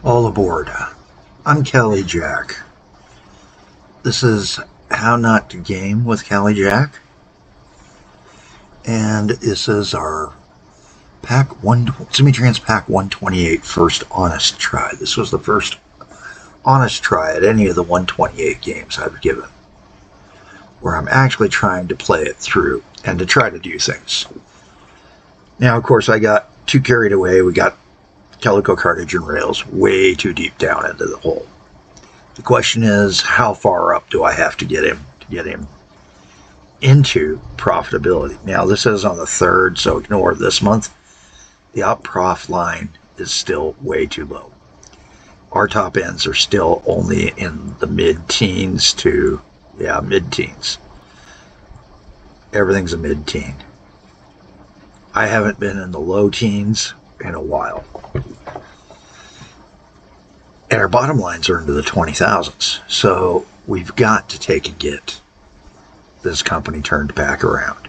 All aboard. I'm Kelly Jack. This is How Not to Game with Kelly Jack. And this is our Simutrans Pak128 first honest try. This was the first honest try at any of the 128 games I've given, where I'm actually trying to play it through and to try to do things. Now, of course, I got too carried away. We got calico cartridge and rails way too deep down into the hole. The question is, how far up do I have to get him into profitability? Now, this is on the 3rd, so ignore this month. The op prof line is still way too low. Our top ends are still only in the mid-teens to, mid-teens. Everything's a mid-teen. I haven't been in the low teens in a while. And our bottom lines are into the 20,000s. So we've got to take and get this company turned back around.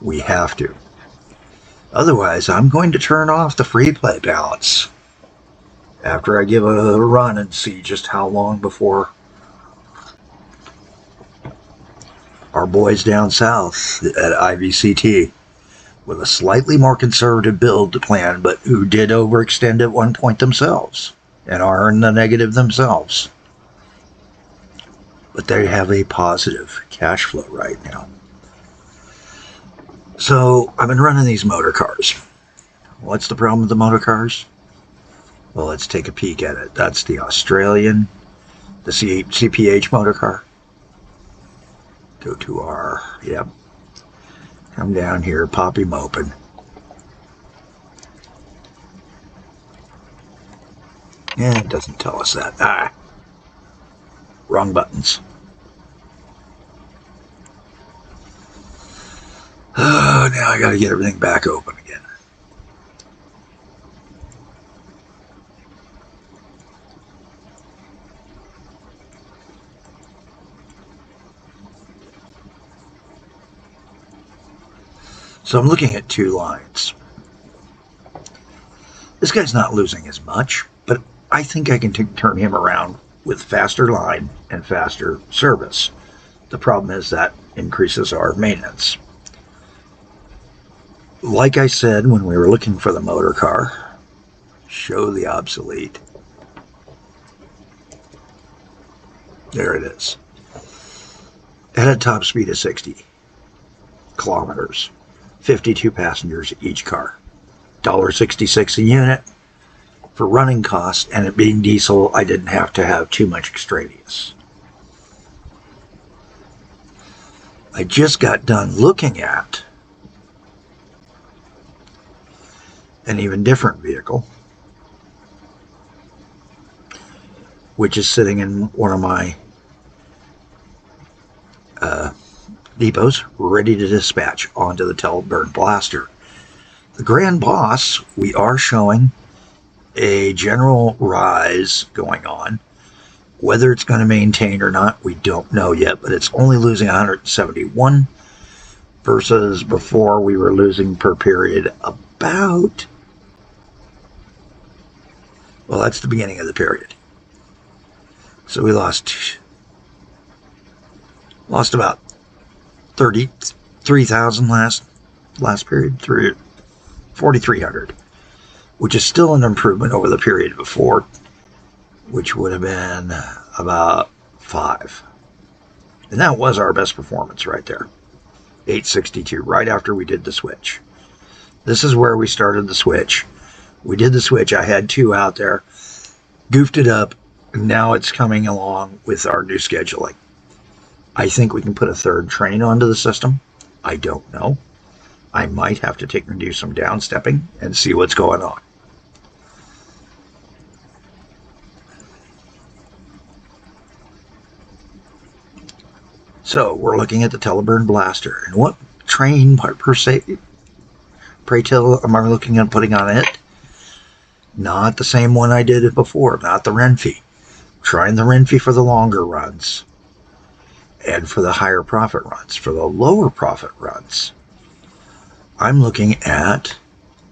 We have to. Otherwise, I'm going to turn off the free play balance after I give a run and see just how long before our boys down south at IVCT, with a slightly more conservative build to plan, but who did overextend at one point themselves and are in the negative themselves. But they have a positive cash flow right now. So I've been running these motor cars. What's the problem with the motor cars? Well, let's take a peek at it. That's the Australian, the CPH motor car. Go to our, come down here, pop him open. Yeah, it doesn't tell us that. Wrong buttons. Oh, now I gotta get everything back open again. So I'm looking at two lines. This guy's not losing as much, but I think I can turn him around with faster line and faster service. The problem is that increases our maintenance. Like I said when we were looking for the motor car, show the obsolete. There it is. At a top speed of 60 kilometers. 52 passengers each car. $1.66 a unit for running costs, and it being diesel, I didn't have to have too much extraneous. I just got done looking at an even different vehicle, which is sitting in one of my depots, ready to dispatch onto the Telford blaster. The Grand Boss, we are showing a general rise going on. Whether it's going to maintain or not, we don't know yet, but it's only losing 171 versus before we were losing per period about, well, that's the beginning of the period. So we lost about 33,000 last period, 4,300, which is still an improvement over the period before, which would have been about 5. And that was our best performance right there. 862, right after we did the switch. This is where we started the switch. We did the switch. I had 2 out there, goofed it up, and now it's coming along with our new scheduling. I think we can put a 3rd train onto the system. I don't know. I might have to take and do some downstepping and see what's going on. So we're looking at the Telford blaster, and what train per se, pray tell, am I looking at putting on it? Not the same one I did before, not the Renfe. Trying the Renfe for the longer runs and for the higher profit runs. For the lower profit runs, I'm looking at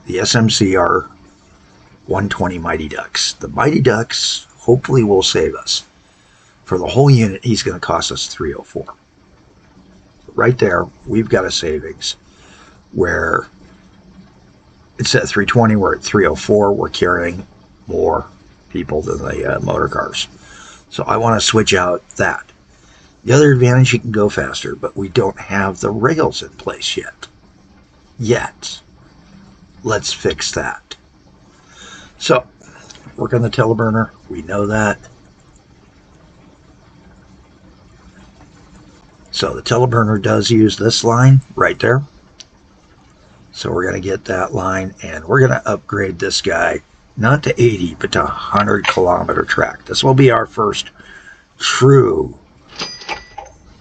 the SMCR 120 Mighty Ducks. The Mighty Ducks hopefully will save us. For the whole unit, he's going to cost us 304. Right there, we've got a savings where it's at 320, we're at 304, we're carrying more people than the motor cars. So I want to switch out that. The other advantage, you can go faster, but we don't have the rails in place yet. Let's fix that. So, work on the teleburner, we know that. So the teleburner does use this line right there. So we're going to get that line, and we're going to upgrade this guy, not to 80, but to 100 kilometer track. This will be our first true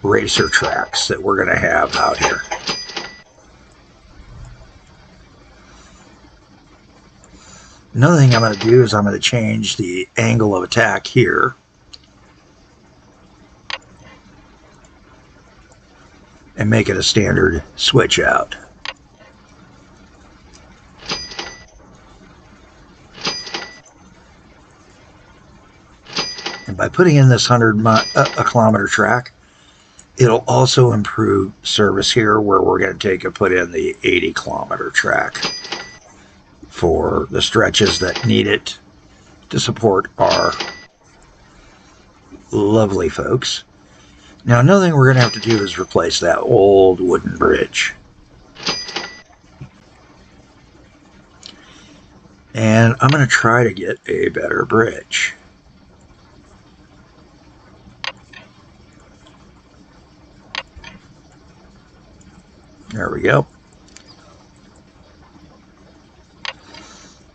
racer tracks that we're going to have out here. Another thing I'm going to do is I'm going to change the angle of attack here. And make it a standard switch out. And by putting in this 100 kilometer track, it'll also improve service here, where we're going to put in the 80 kilometer track for the stretches that need it to support our lovely folks. Now, another thing we're going to have to do is replace that old wooden bridge. And I'm going to try to get a better bridge. There we go.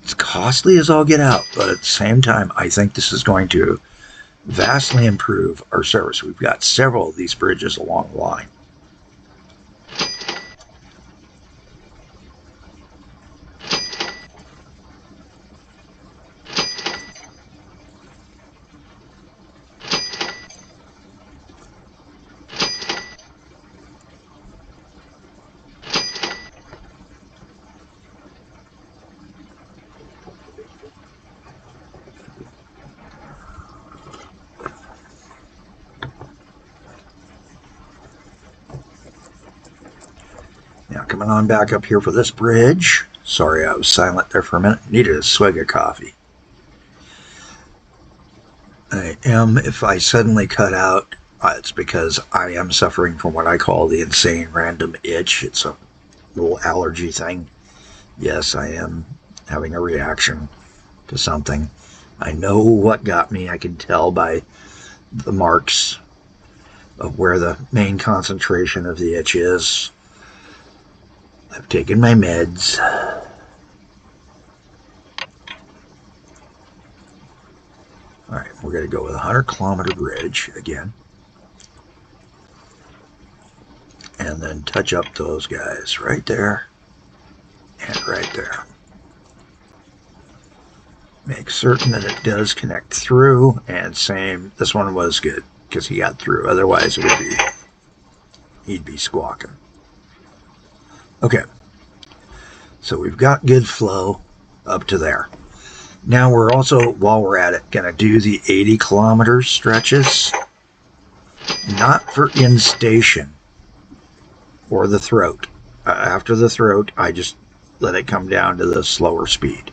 It's costly as all get out, but at the same time, I think this is going to vastly improve our service. We've got several of these bridges along the line. Now, coming on back up here for this bridge. Sorry, I was silent there for a minute. Needed a swig of coffee. If I suddenly cut out, it's because I am suffering from what I call the insane random itch. It's a little allergy thing. Yes, I am having a reaction to something. I know what got me. I can tell by the marks of where the main concentration of the itch is. I've taken my meds. Alright, we're going to go with a 100 kilometer bridge again. And then touch up those guys right there and right there. Make certain that it does connect through, and same, this one was good because he got through, otherwise it would be, he'd be squawking. Okay, so we've got good flow up to there. Now we're also, while we're at it, going to do the 80 kilometer stretches, not for in station or the throat. After the throat, I just let it come down to the slower speed.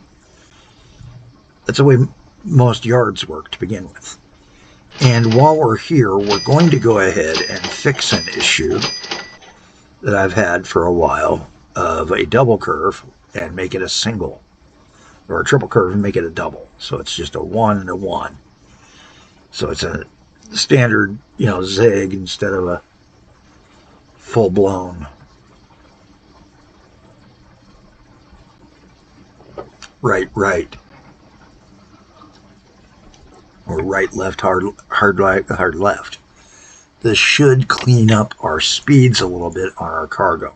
That's the way most yards work to begin with. And while we're here, we're going to go ahead and fix an issue that I've had for a while of a double curve and make it a single, or a triple curve and make it a double. So it's just a 1 and a 1. So it's a standard, zig instead of a full-blown right, or right, left, hard left. This should clean up our speeds a little bit on our cargo.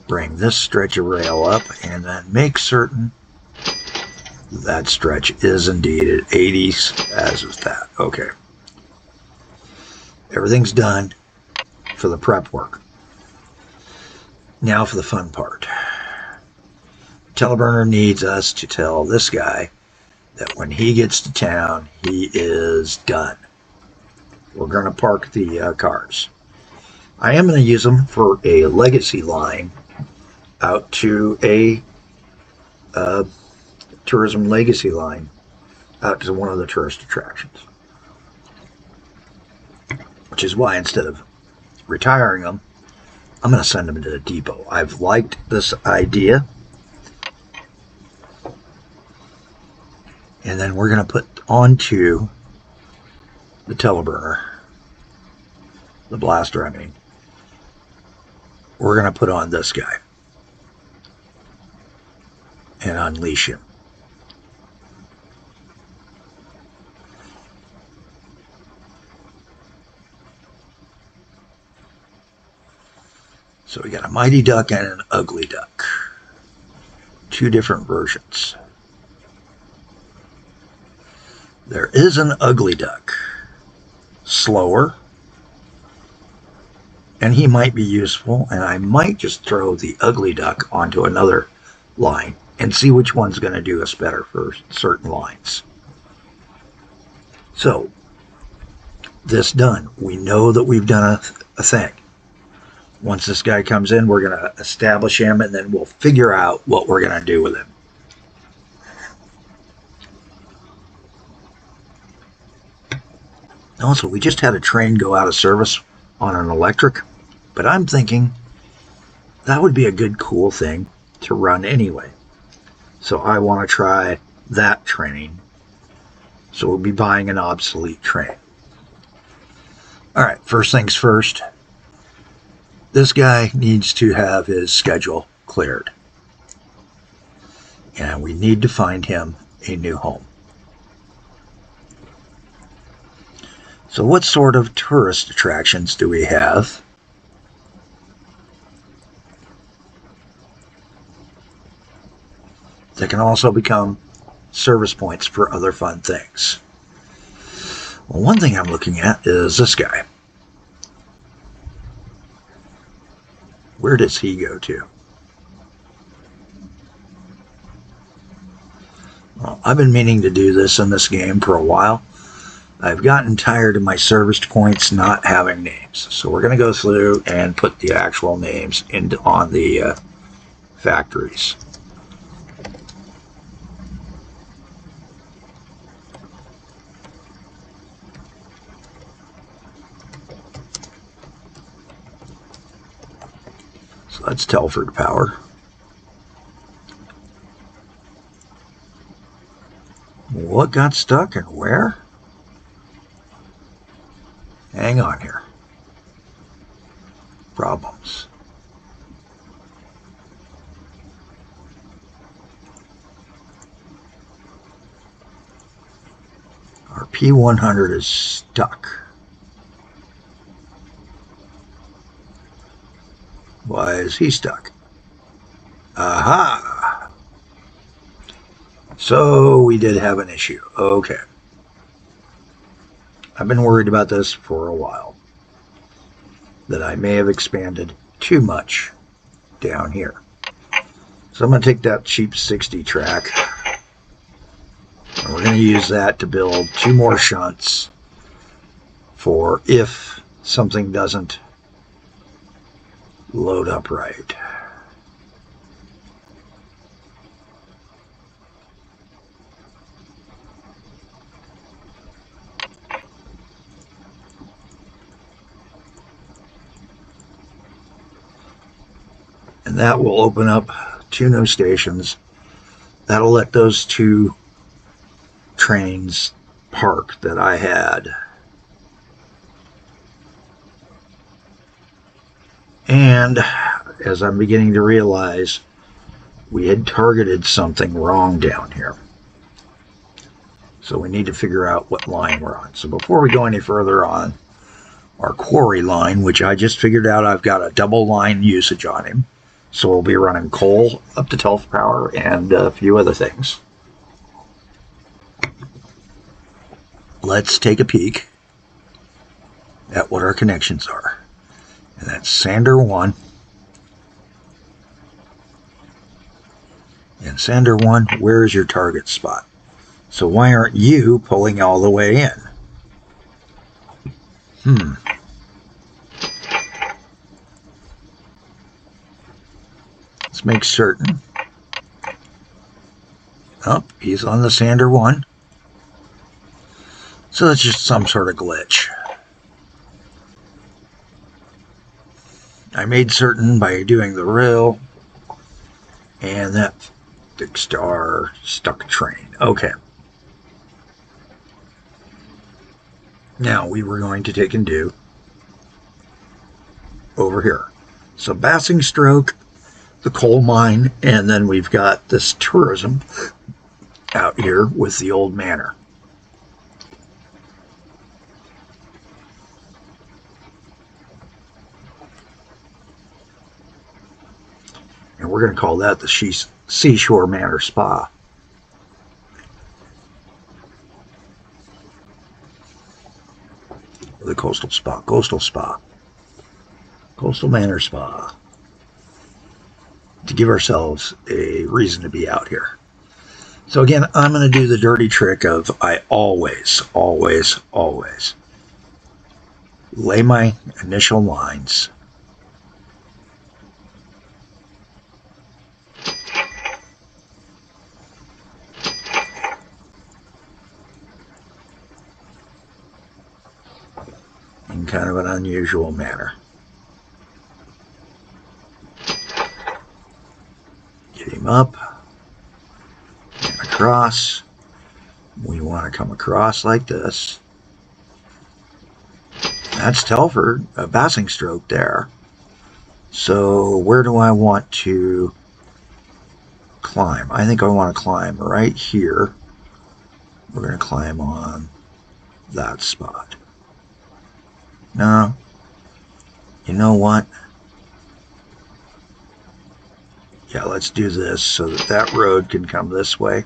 Bring this stretch of rail up and then make certain that stretch is indeed at 80s, as is that. Okay. Everything's done for the prep work. Now for the fun part. teleburner needs us to tell this guy that when he gets to town, he is done. We're going to park the cars. I am going to use them for a legacy line out to a tourism legacy line out to one of the tourist attractions. Which is why instead of retiring them, I'm going to send them to the depot. I've liked this idea. And then we're going to put onto the teleburner, the blaster, I mean, we're going to put on this guy and unleash him. So we got a mighty duck and an ugly duck. Two different versions. There is an ugly duck. Slower. And he might be useful, and I might just throw the ugly duck onto another line and see which one's going to do us better for certain lines. So, this done. We know that we've done a thing. Once this guy comes in, we're going to establish him, and then we'll figure out what we're going to do with him. Also, we just had a train go out of service on an electric, but I'm thinking that would be a good, cool thing to run anyway. So I want to try that train. So we'll be buying an obsolete train. All right, first things first. This guy needs to have his schedule cleared. And we need to find him a new home. So what sort of tourist attractions do we have? That can also become service points for other fun things. Well, one thing I'm looking at is this guy. Where does he go to? Well, I've been meaning to do this in this game for a while. I've gotten tired of my service points not having names. So we're going to go through and put the actual names on the factories. So that's Telford Power. What got stuck and where? Hang on here. Problems. Our P100 is stuck. Why is he stuck? Aha! So we did have an issue. Okay. I've been worried about this for a while. That I may have expanded too much down here. So I'm going to take that cheap 60 track. And we're going to use that to build 2 more shunts for if something doesn't load up right. And that will open up 2 new stations. That'll let those 2 trains park that I had. And as I'm beginning to realize, we had targeted something wrong down here. So we need to figure out what line we're on. So before we go any further on our quarry line, which I just figured out I've got a double line usage on him. So we'll be running coal up to TelfPower and a few other things. Let's take a peek at what our connections are. And that's Sander 1 And sender 1, where's your target spot? So why aren't you pulling all the way in? Let's make certain. Oh, he's on the sander 1. So that's just some sort of glitch. I made certain by doing the rill and that big star stuck train. Okay. Now we were going to take and do over here. So Basingstoke, the coal mine, and then we've got this tourism out here with the old manor. And we're going to call that the Seashore Manor Spa. The Coastal Spa, Coastal Spa, Coastal Manor Spa. To give ourselves a reason to be out here. So again, I'm going to do the dirty trick of I always lay my initial lines in kind of an unusual manner. Get him up and across. We want to come across like this. That's Telford, Basingstoke there. So where do I want to climb? I think I want to climb right here. We're going to climb on that spot. No. You know what? Yeah, let's do this so that that road can come this way.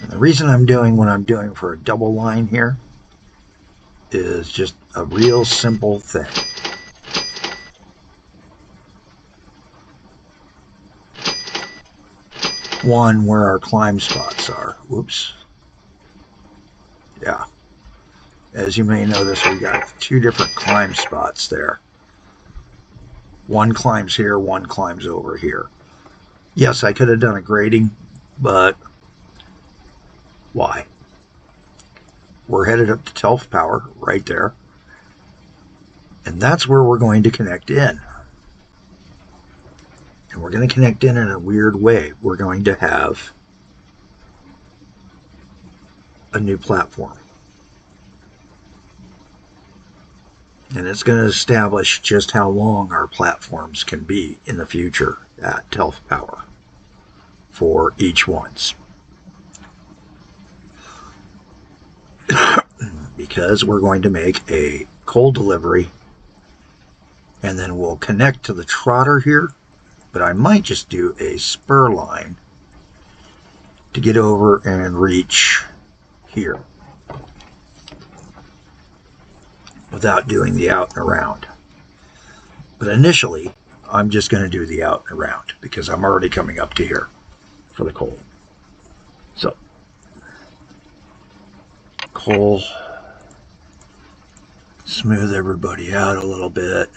And the reason I'm doing what I'm doing for a double line here is just a real simple thing. One, where our climb spots are. Whoops. Yeah. As you may notice, we got 2 different climb spots there. One climbs here, one climbs over here. Yes, I could have done a grading, but why? We're headed up to TelfPower right there. And that's where we're going to connect in. And we're going to connect in a weird way. We're going to have a new platform. And it's going to establish just how long our platforms can be in the future at TelfPower for each ones. Because we're going to make a coal delivery and then we'll connect to the trotter here, but I might just do a spur line to get over and reach here without doing the out and around. But initially I'm just going to do the out and around because I'm already coming up to here for the coal. So coal, smooth everybody out a little bit,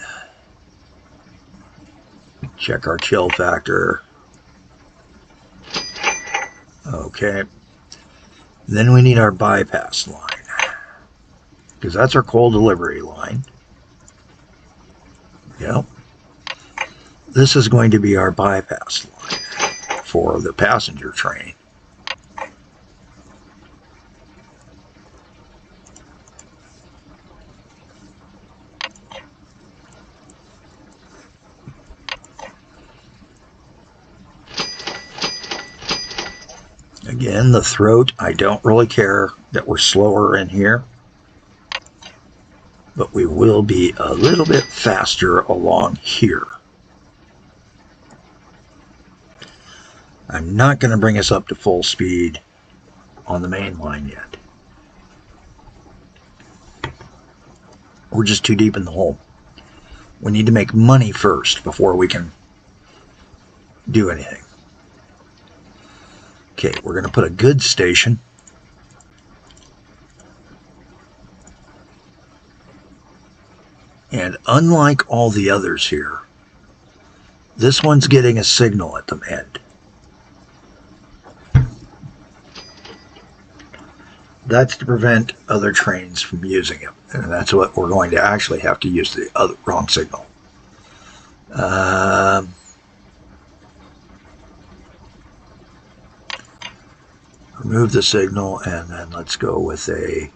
check our chill factor. Okay, then we need our bypass line because that's our coal delivery line. Yep, this is going to be our bypass line for the passenger train. Again, the throat, I don't really care that we're slower in here, but we will be a little bit faster along here. I'm not going to bring us up to full speed on the main line yet. We're just too deep in the hole. We need to make money first before we can do anything. Okay, we're going to put a goods station. And unlike all the others here, this one's getting a signal at the end. That's to prevent other trains from using it. And that's what we're going to actually have to use the wrong signal. Remove the signal, and then let's go with a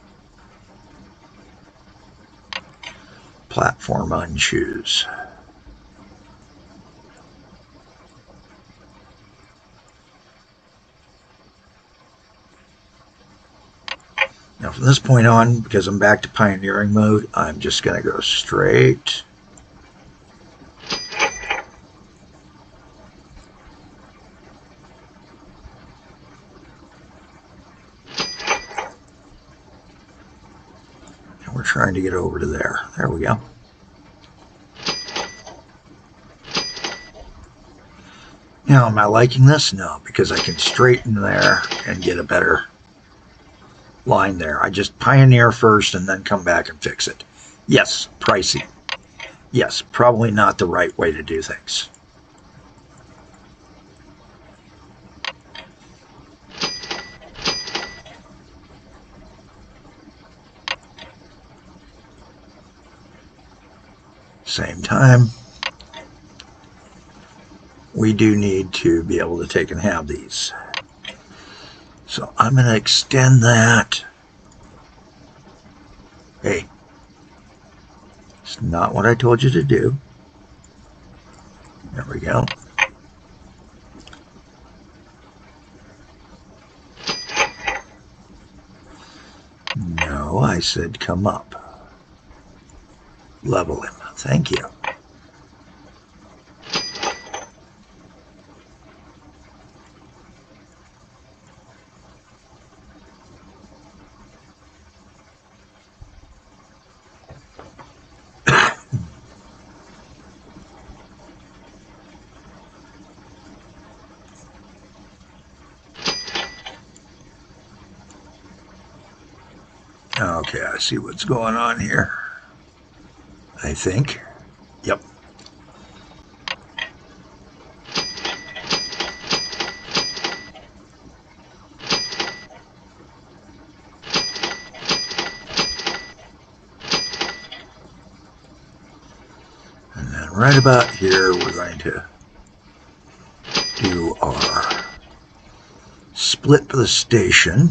platform unchoose. Now from this point on, because I'm back to pioneering mode, I'm just going to go straight. And we're trying to get over to there. There we go. Now, am I liking this? No, because I can straighten there and get a better line there. I just pioneer first and then come back and fix it. Yes, pricey. Yes, probably not the right way to do things. Same time, we do need to be able to take and have these. So I'm going to extend that. Hey, it's not what I told you to do. There we go. No, I said come up. Level him. Thank you. Okay, I see what's going on here. I think. Yep. And then right about here, we're going to do our split for the station.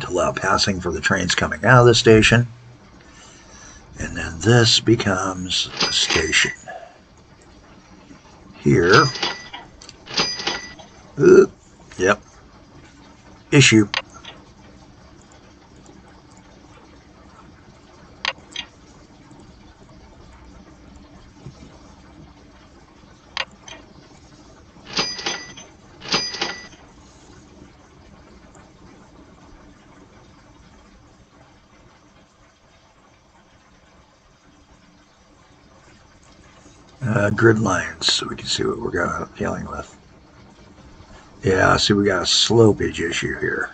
Allow passing for the trains coming out of the station. And then this becomes a station. Here. Yep. Issue. Grid lines, so we can see what we're dealing with. Yeah, see, we got a slopage issue here.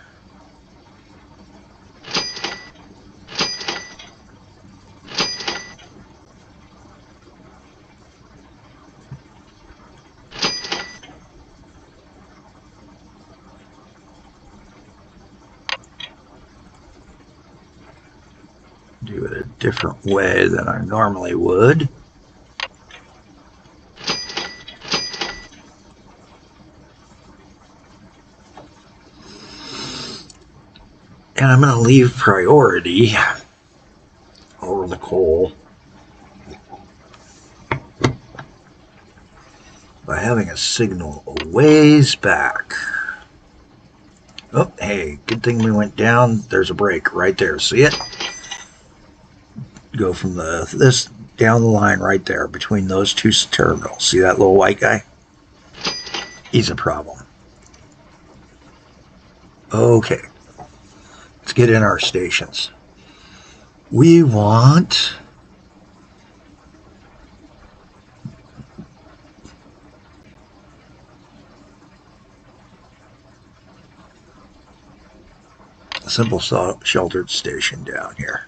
Do it a different way than I normally would. And I'm going to leave priority over the coal by having a signal a ways back. Oh, hey, good thing we went down. There's a break right there. See it? Go from this down the line right there between those two terminals. See that little white guy? He's a problem. Okay. Let's get in our stations. We want a simple sheltered station down here.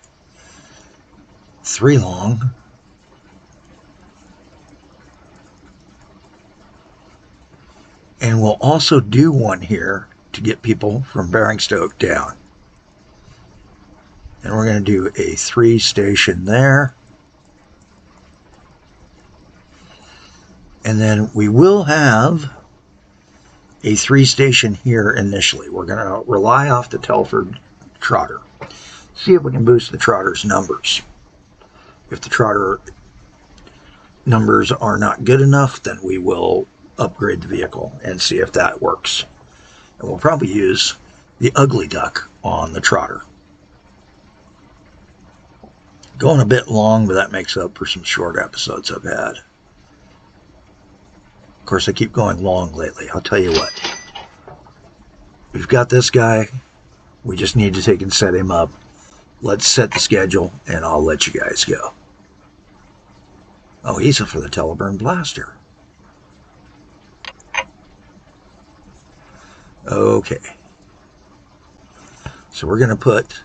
3 long. And we'll also do one here to get people from Baringstoke down. And we're going to do a 3 station there. And then we will have a 3 station here initially. We're going to rely off the Telford trotter. See if we can boost the trotter's numbers. If the trotter numbers are not good enough, then we will upgrade the vehicle and see if that works. And we'll probably use the ugly duck on the trotter. Going a bit long, but that makes up for some short episodes I've had. Of course, I keep going long lately. I'll tell you what. We've got this guy. We just need to take and set him up. Let's set the schedule, and I'll let you guys go. Oh, he's for the Teleburn Blaster. Okay. So we're going to put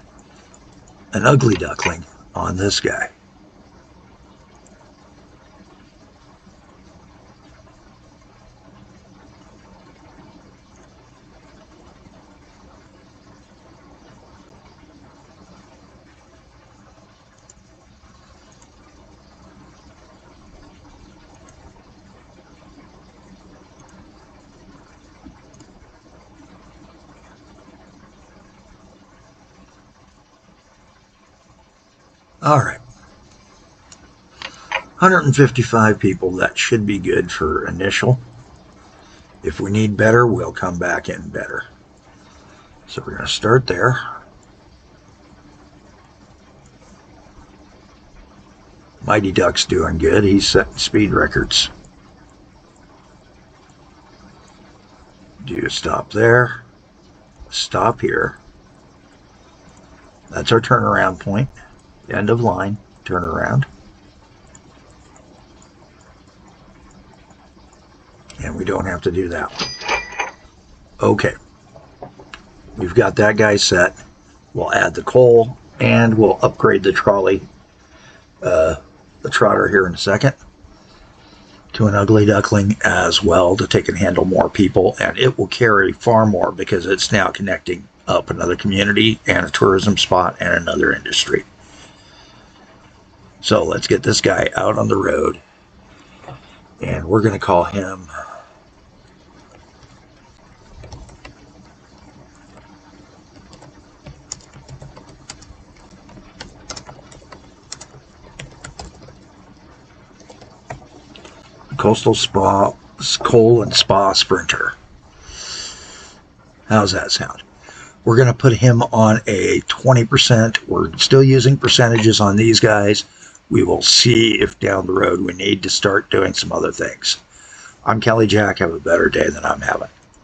an ugly duckling on this guy. All right. 155 people, that should be good for initial. If we need better, we'll come back in better. So we're going to start there. Mighty Duck's doing good. He's setting speed records. Do a stop there. Stop here. That's our turnaround point. End of line. Turn around. And we don't have to do that one. Okay. We've got that guy set. We'll add the coal and we'll upgrade the trolley, the trotter here in a second, to an ugly duckling as well to take and handle more people. And it will carry far more because it's now connecting up another community and a tourism spot and another industry. So let's get this guy out on the road. And we're going to call him Coastal Spa, Coal and Spa Sprinter. How's that sound? We're going to put him on a 20%. We're still using percentages on these guys. We will see if down the road we need to start doing some other things. I'm Kelly Jack. Have a better day than I'm having.